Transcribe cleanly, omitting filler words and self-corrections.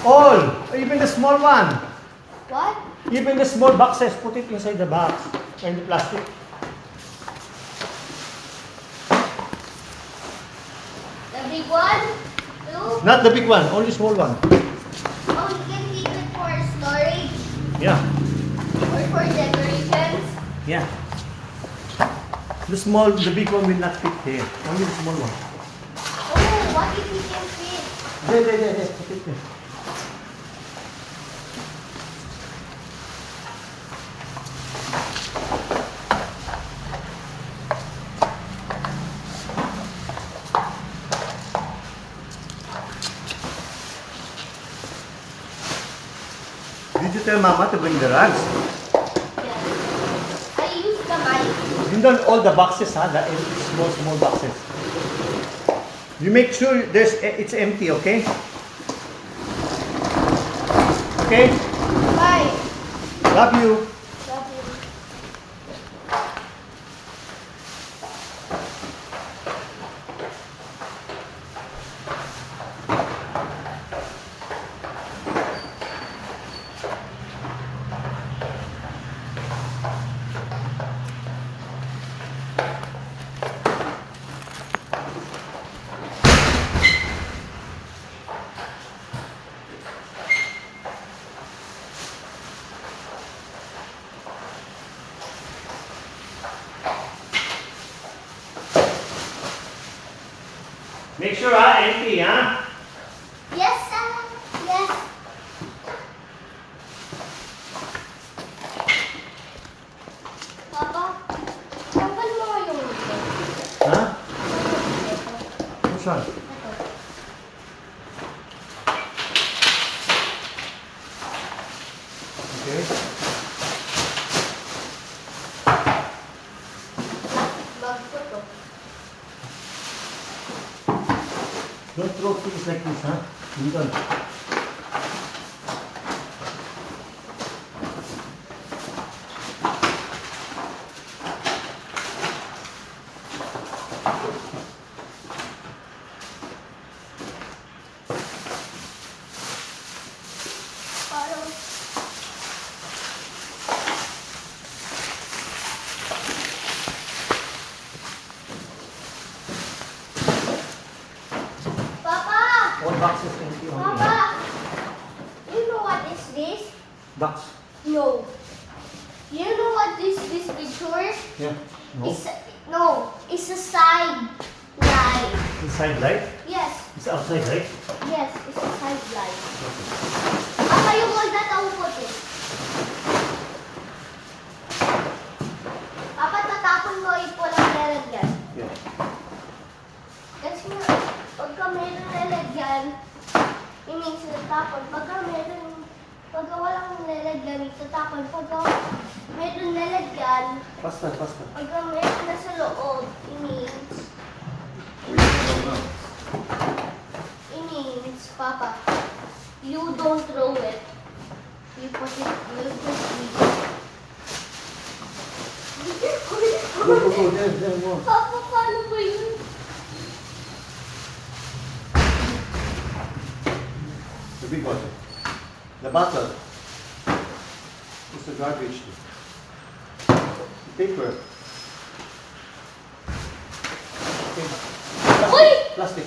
All. Even the small one. What? Even the small boxes, put it inside the box. And the plastic. The big one? Two? Not the big one, only small one. Oh, you can keep it for storage Yeah. or for decorations. Yeah. The big one will not fit here. Only the small one. Oh, what if you can fit? There. Put it there. Did you tell Mama to bring the rugs? Yes. I use the mic. You know all the boxes, huh? The small boxes. You make sure it's empty, okay? Okay? Bye. Love you. Love you. Make sure, empty, huh? Yes, yes. Papa, tanggal mo nga yung ito. Huh? Ito. Which one? Ito. Okay. Bag ko to. Don't throw things like this, huh? You don't. Parang Papa! All boxes empty only. Papa! You know what is this? Box. No. You know what this picture? Yeah. No. It's a side light. Inside light? Yes, It's outside light? yes, it's a side light. Papa, you hold that, I will put it. Papa, tatapon mo ito lang lalagyan. Yeah. Kasi nga, pagka meron lalagyan, yung minsan tatapon. Pagka walang lalagyan, tatapon. Pagka meron lalagyan, Faster. pagka meron na sa loob, it means, Papa, you don't throw it. You put it, you just leave it. Go. There, more. Papa, paano ba yun? The big bottle. The bottle. It's the garbage. The paper. Okay. Uy! Plastic.